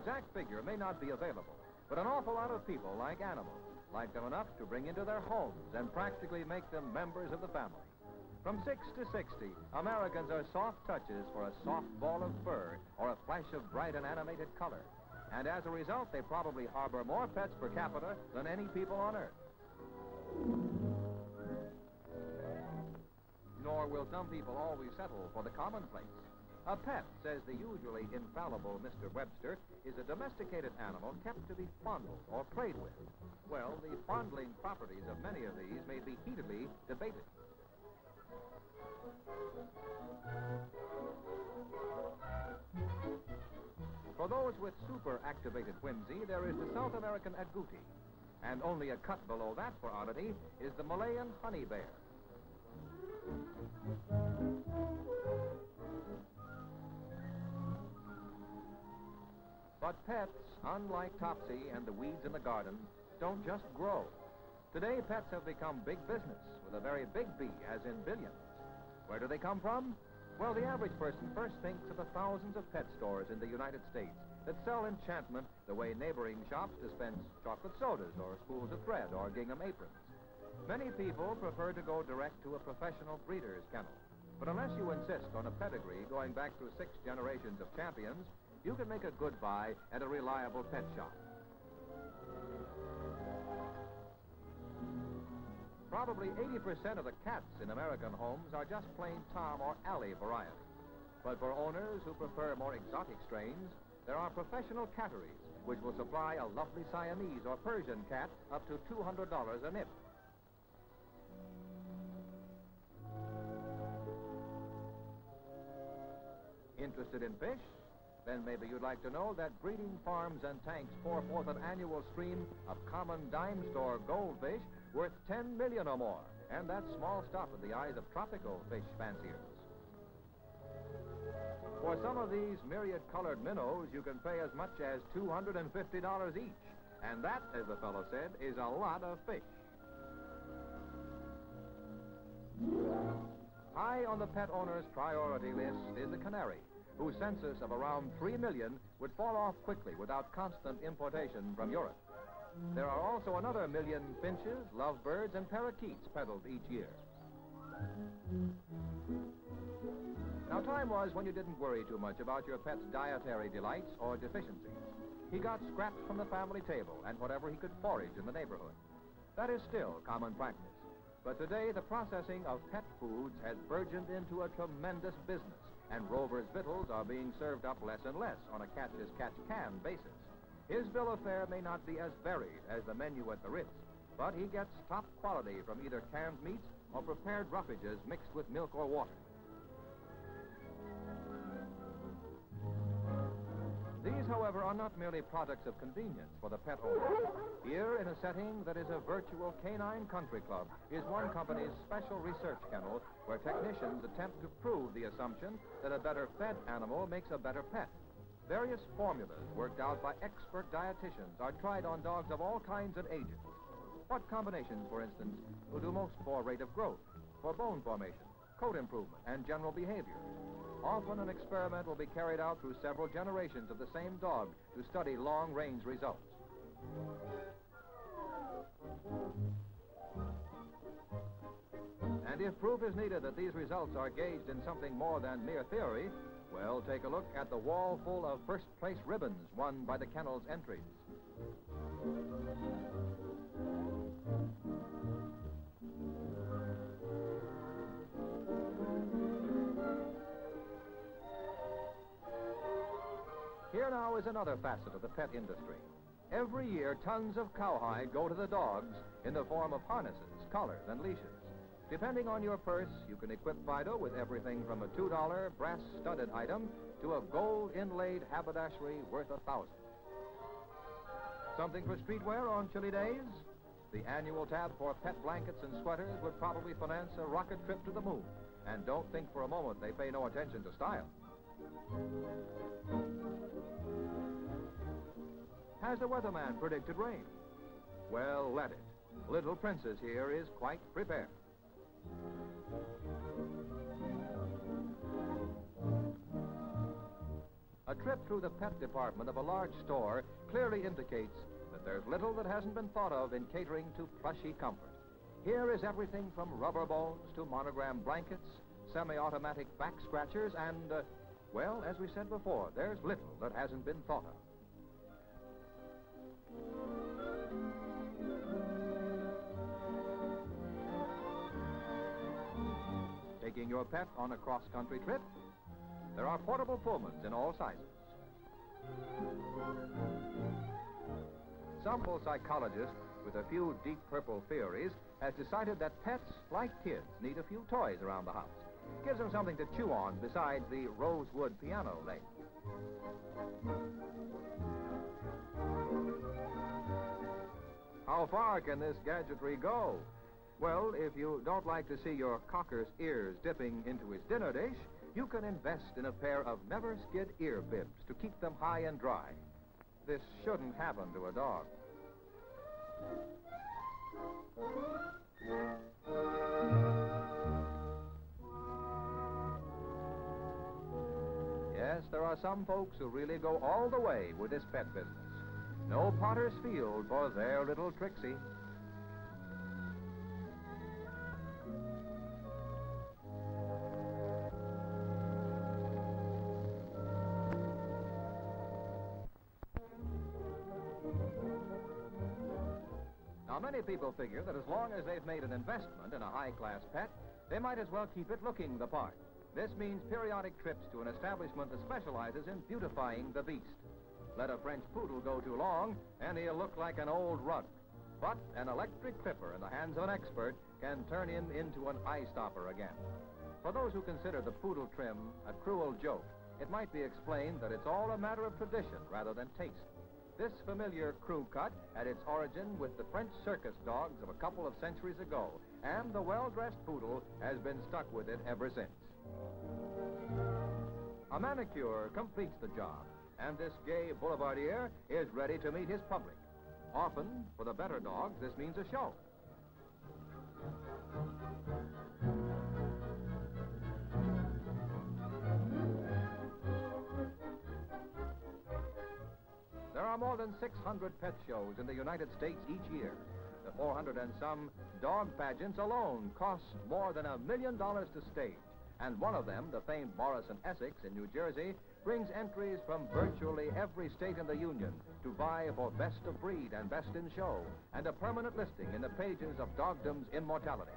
exact figure may not be available, but an awful lot of people like animals, like them enough to bring into their homes and practically make them members of the family. From 6 to 60, Americans are soft touches for a soft ball of fur or a flash of bright and animated color. And as a result, they probably harbor more pets per capita than any people on Earth. Nor will some people always settle for the commonplace. A pet, says the usually infallible Mr. Webster, is a domesticated animal kept to be fondled or played with. Well, the fondling properties of many of these may be heatedly debated. For those with super-activated whimsy, there is the South American agouti, and only a cut below that for oddity is the Malayan honey bear. But pets, unlike Topsy and the weeds in the garden, don't just grow. Today, pets have become big business, with a very big B, as in billions. Where do they come from? Well, the average person first thinks of the thousands of pet stores in the United States that sell enchantment the way neighboring shops dispense chocolate sodas or spools of thread or gingham aprons. Many people prefer to go direct to a professional breeder's kennel. But unless you insist on a pedigree going back through 6 generations of champions, you can make a good buy at a reliable pet shop. Probably 80% of the cats in American homes are just plain Tom or Allie variety. But for owners who prefer more exotic strains, there are professional catteries, which will supply a lovely Siamese or Persian cat up to $200 a nip. Interested in fish? Then maybe you'd like to know that breeding farms and tanks pour forth an annual stream of common dime store goldfish worth $10 million or more. And that's small stuff in the eyes of tropical fish fanciers. For some of these myriad-colored minnows, you can pay as much as $250 each. And that, as the fellow said, is a lot of fish. High on the pet owner's priority list is the canary, whose census of around 3 million would fall off quickly without constant importation from Europe. There are also another 1 million finches, lovebirds, and parakeets peddled each year. Now, time was when you didn't worry too much about your pet's dietary delights or deficiencies. He got scraps from the family table and whatever he could forage in the neighborhood. That is still common practice. But today, the processing of pet foods has burgeoned into a tremendous business, and Rover's victuals are being served up less and less on a catch-as-catch-can basis. His bill of fare may not be as varied as the menu at the Ritz, but he gets top quality from either canned meats or prepared roughages mixed with milk or water. These, however, are not merely products of convenience for the pet owner. Here, in a setting that is a virtual canine country club, is one company's special research kennel where technicians attempt to prove the assumption that a better fed animal makes a better pet. Various formulas worked out by expert dietitians are tried on dogs of all kinds and ages. What combinations, for instance, will do most for rate of growth, for bone formation, coat improvement, and general behavior? Often an experiment will be carried out through several generations of the same dog to study long-range results. And if proof is needed that these results are gauged in something more than mere theory, well, take a look at the wall full of first-place ribbons won by the kennel's entries. Here now is another facet of the pet industry. Every year, tons of cowhide go to the dogs in the form of harnesses, collars, and leashes. Depending on your purse, you can equip Fido with everything from a $2 brass-studded item to a gold-inlaid haberdashery worth $1,000. Something for streetwear on chilly days? The annual tab for pet blankets and sweaters would probably finance a rocket trip to the moon. And don't think for a moment they pay no attention to style. Has the weatherman predicted rain? Well, let it. Little Princess here is quite prepared. A trip through the pet department of a large store clearly indicates that there's little that hasn't been thought of in catering to plushy comfort. Here is everything from rubber balls to monogram blankets, semi-automatic back scratchers, and, well, as we said before, there's little that hasn't been thought of. Taking your pet on a cross-country trip? There are portable Pullmans in all sizes. Some psychologist with a few deep purple theories has decided that pets, like kids, need a few toys around the house. Gives them something to chew on besides the rosewood piano leg. How far can this gadgetry go? Well, if you don't like to see your cocker's ears dipping into his dinner dish, you can invest in a pair of never-skid ear bibs to keep them high and dry. This shouldn't happen to a dog. Yes, there are some folks who really go all the way with this pet business. No potter's field for their little Trixie. Now, many people figure that as long as they've made an investment in a high-class pet, they might as well keep it looking the part. This means periodic trips to an establishment that specializes in beautifying the beast. Let a French poodle go too long, and he'll look like an old rug. But an electric clipper in the hands of an expert can turn him into an eye-stopper again. For those who consider the poodle trim a cruel joke, it might be explained that it's all a matter of tradition rather than taste. This familiar crew cut had its origin with the French circus dogs of a couple of centuries ago, and the well-dressed poodle has been stuck with it ever since. A manicure completes the job, and this gay boulevardier is ready to meet his public. Often, for the better dogs, this means a show. There are more than 600 pet shows in the United States each year. The 400 and some dog pageants alone cost more than $1 million to stage. And one of them, the famed Morris and Essex in New Jersey, brings entries from virtually every state in the Union to vie for best of breed and best in show, and a permanent listing in the pages of dogdom's immortality.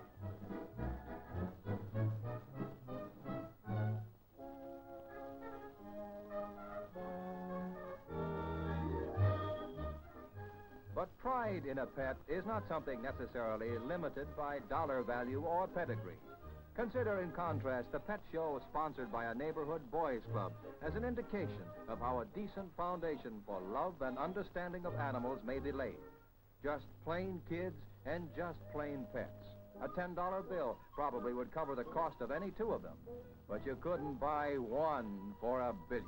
But pride in a pet is not something necessarily limited by dollar value or pedigree. Consider, in contrast, the pet show sponsored by a neighborhood boys club as an indication of how a decent foundation for love and understanding of animals may be laid. Just plain kids and just plain pets. A $10 bill probably would cover the cost of any two of them, but you couldn't buy one for $1 billion.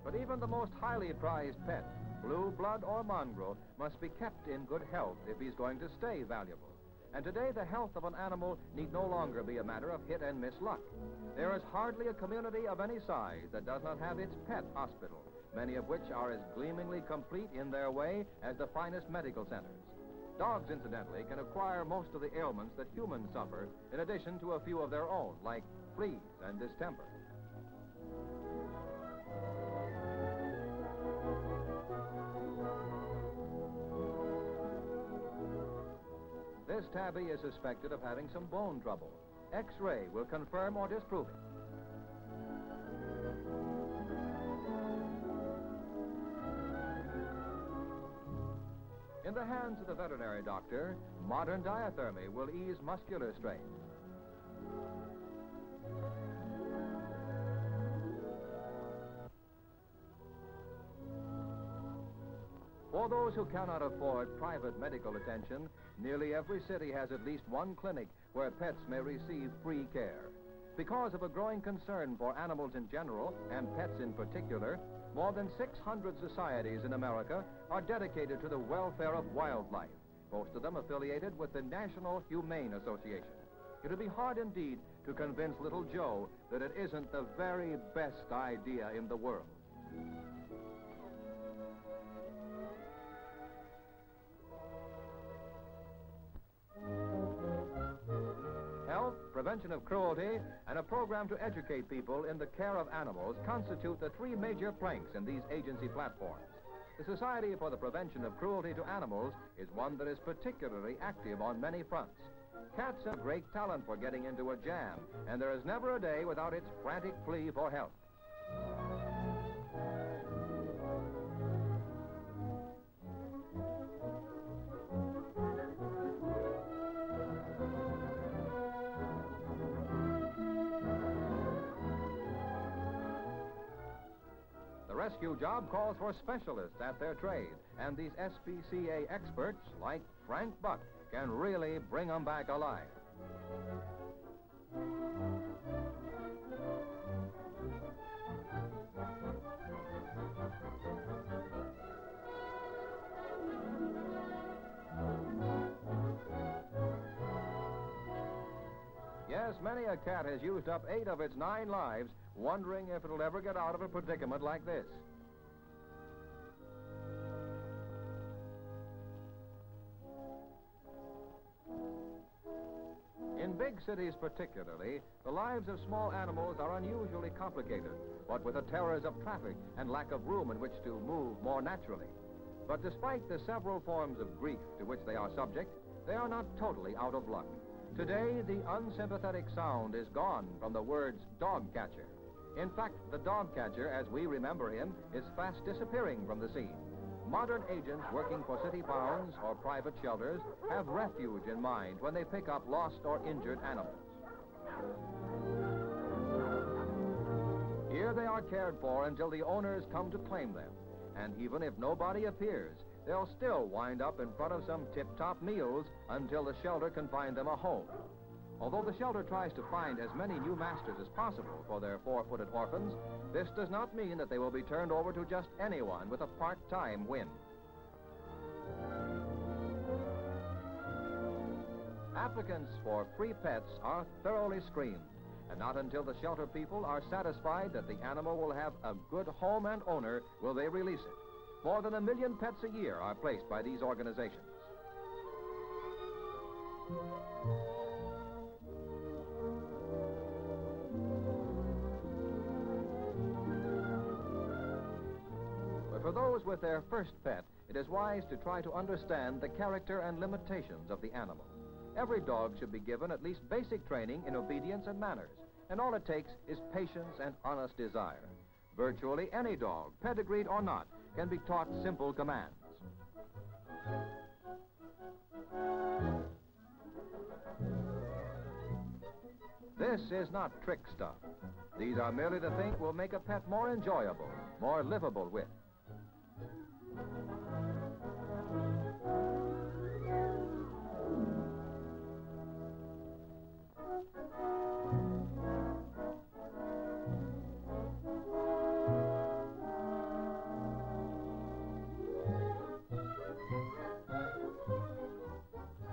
But even the most highly prized pet, blue blood or mongrel, must be kept in good health if he's going to stay valuable. And today, the health of an animal need no longer be a matter of hit and miss luck. There is hardly a community of any size that does not have its pet hospital, many of which are as gleamingly complete in their way as the finest medical centers. Dogs, incidentally, can acquire most of the ailments that humans suffer, in addition to a few of their own, like fleas and distemper. This tabby is suspected of having some bone trouble. X-ray will confirm or disprove it. In the hands of the veterinary doctor, modern diathermy will ease muscular strain. For those who cannot afford private medical attention, nearly every city has at least one clinic where pets may receive free care. Because of a growing concern for animals in general, and pets in particular, more than 600 societies in America are dedicated to the welfare of wildlife, most of them affiliated with the National Humane Association. It would be hard indeed to convince little Joe that it isn't the very best idea in the world. Health, prevention of cruelty, and a program to educate people in the care of animals constitute the three major planks in these agency platforms. The Society for the Prevention of Cruelty to Animals is one that is particularly active on many fronts. Cats have great talent for getting into a jam, and there is never a day without its frantic plea for help. The rescue job calls for specialists at their trade, and these SPCA experts, like Frank Buck, can really bring them back alive. Yes, many a cat has used up 8 of its 9 lives, wondering if it'll ever get out of a predicament like this. In big cities particularly, the lives of small animals are unusually complicated, what with the terrors of traffic and lack of room in which to move more naturally. But despite the several forms of grief to which they are subject, they are not totally out of luck. Today, the unsympathetic sound is gone from the words dog catcher. In fact, the dog catcher, as we remember him, is fast disappearing from the scene. Modern agents working for city pounds or private shelters have refuge in mind when they pick up lost or injured animals. Here they are cared for until the owners come to claim them. And even if nobody appears, they'll still wind up in front of some tip-top meals until the shelter can find them a home. Although the shelter tries to find as many new masters as possible for their 4-footed orphans, this does not mean that they will be turned over to just anyone with a part-time whim. Applicants for free pets are thoroughly screened, and not until the shelter people are satisfied that the animal will have a good home and owner will they release it. More than 1 million pets a year are placed by these organizations. But for those with their first pet, it is wise to try to understand the character and limitations of the animal. Every dog should be given at least basic training in obedience and manners, and all it takes is patience and honest desire. Virtually any dog, pedigreed or not, can be taught simple commands. This is not trick stuff. These are merely the things that will make a pet more enjoyable, more livable with.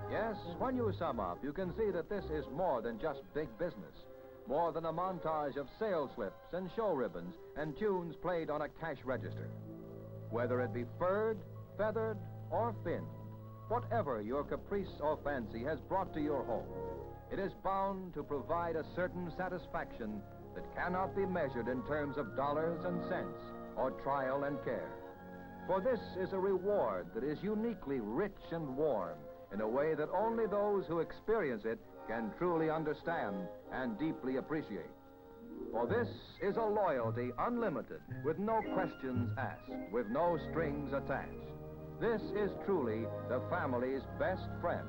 Yes, when you sum up, you can see that this is more than just big business, more than a montage of sales slips and show ribbons and tunes played on a cash register. Whether it be furred, feathered, or finned, whatever your caprice or fancy has brought to your home, it is bound to provide a certain satisfaction that cannot be measured in terms of dollars and cents or trial and care. For this is a reward that is uniquely rich and warm in a way that only those who experience it can truly understand and deeply appreciate. For this is a loyalty unlimited, with no questions asked, with no strings attached. This is truly the family's best friend.